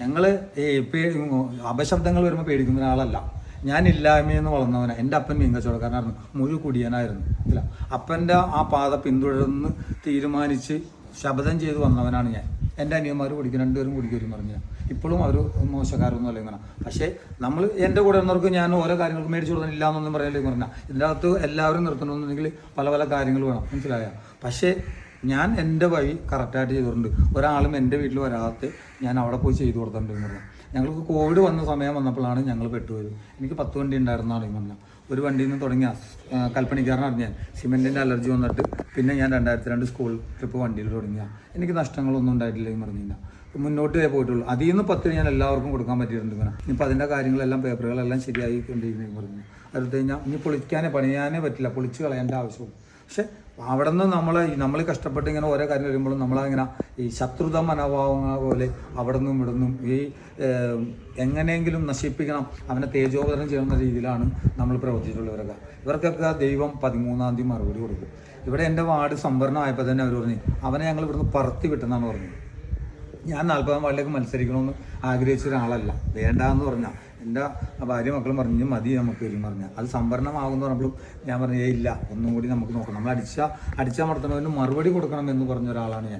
ഞങ്ങൾ അപശബ്ദങ്ങൾ വരുമ്പോൾ പേടിക്കുന്ന ഒരാളല്ല. ഞാൻ ഇല്ലായ്മയെന്ന് വളർന്നവനാണ്. എൻ്റെ അപ്പൻ മീൻ കച്ചവടക്കാരനായിരുന്നു, മുഴുവൻ കുടിയനായിരുന്നു. ഇല്ല, അപ്പൻ്റെ ആ പാത പിന്തുടർന്ന് തീരുമാനിച്ച് ശപഥം ചെയ്ത് വന്നവനാണ് ഞാൻ. എൻ്റെ അനിയന്മാർ കുടിക്കും, രണ്ടുപേരും കുടിക്കുമെന്ന് പറഞ്ഞാൽ ഇപ്പോഴും അവർ മോശക്കാരൊന്നും അല്ല ഇങ്ങനെ. പക്ഷേ നമ്മൾ എൻ്റെ കൂടെ ഇരുന്നവർക്ക് ഞാൻ ഓരോ കാര്യങ്ങൾക്ക് മേടിച്ചു കൊടുക്കുന്നില്ല എന്നൊന്നും പറയാനില്ല പറഞ്ഞാൽ ഇതിൻ്റെ അകത്ത് എല്ലാവരും നിർത്തണമെന്നുണ്ടെങ്കിൽ പല പല കാര്യങ്ങൾ വേണം, മനസ്സിലായ. പക്ഷേ ഞാൻ എൻ്റെ വഴി കറക്റ്റായിട്ട് ചെയ്തിട്ടുണ്ട്. ഒരാളും എൻ്റെ വീട്ടിൽ വരാതെ ഞാൻ അവിടെ പോയി ചെയ്തു കൊടുത്തിട്ടുണ്ടെന്ന് പറഞ്ഞാൽ. ഞങ്ങൾക്ക് കോവിഡ് വന്ന സമയം വന്നപ്പോഴാണ് ഞങ്ങൾ പെട്ടുപോയത്. എനിക്ക് 10 വണ്ടി ഉണ്ടായിരുന്നാണ് ഈ പറഞ്ഞാൽ. ഒരു വണ്ടിയിൽ നിന്ന് തുടങ്ങിയ കൽപ്പണിക്കാരനാണ് ഞാൻ. സിമെൻറ്റിൻ്റെ അലർജി വന്നിട്ട് പിന്നെ ഞാൻ 2002 സ്കൂൾ ട്രിപ്പ് വണ്ടിയിൽ തുടങ്ങിയ. എനിക്ക് നഷ്ടങ്ങളൊന്നും ഉണ്ടായിട്ടില്ല എന്ന് പറഞ്ഞു കഴിഞ്ഞാൽ. മുന്നോട്ടേ പോയിട്ടുള്ളൂ. അതിൽ നിന്ന് 10 ഞാൻ എല്ലാവർക്കും കൊടുക്കാൻ പറ്റിയിട്ടുണ്ട് ഇങ്ങനെ. ഇപ്പം അതിൻ്റെ കാര്യങ്ങളെല്ലാം പേപ്പറുകളെല്ലാം ശരിയായി കൊണ്ടിരിക്കുന്നു പറഞ്ഞു. അത് കഴിഞ്ഞാൽ ഇനി പണിയാനേ പറ്റില്ല, പൊളിച്ച് കളയേണ്ട ആവശ്യവും. പക്ഷെ അവിടെ നിന്ന് നമ്മൾ കഷ്ടപ്പെട്ട് ഇങ്ങനെ ഓരോ കാര്യം വരുമ്പോഴും നമ്മളങ്ങനെ ഈ ശത്രുത മനോഭാവങ്ങൾ പോലെ അവിടെ നിന്നും ഇവിടെ നിന്നും ഈ എങ്ങനെയെങ്കിലും നശിപ്പിക്കണം, അവനെ തേജോവധനം ചെയ്യുന്ന രീതിയിലാണ് നമ്മൾ പ്രവർത്തിച്ചിട്ടുള്ളവരൊക്കെ. ഇവർക്കൊക്കെ ദൈവം 13-ാം തീയതി മറുപടി കൊടുക്കും. ഇവിടെ എൻ്റെ വാർഡ് സംവരണമായപ്പോൾ തന്നെ അവർ പറഞ്ഞു അവനെ ഞങ്ങൾ ഇവിടുന്ന് പറത്തി വിട്ടെന്നാണ് പറഞ്ഞത്. ഞാൻ 40-ാം വാർഡിലേക്ക് മത്സരിക്കണമെന്ന് ആഗ്രഹിച്ച ഒരാളല്ല. വേണ്ടാന്ന് പറഞ്ഞാൽ എൻ്റെ ഭാര്യ മക്കളും പറഞ്ഞു മതി നമുക്ക് വരും പറഞ്ഞാൽ. അത് സംവരണമാകുമെന്ന് പറഞ്ഞപ്പോഴും ഞാൻ പറഞ്ഞു ഇല്ല, ഒന്നും കൂടി നമുക്ക് നോക്കണം, നമ്മൾ അടിച്ചമർത്തുന്നതിന് മറുപടി കൊടുക്കണം എന്ന് പറഞ്ഞ ഒരാളാണ് ഞാൻ.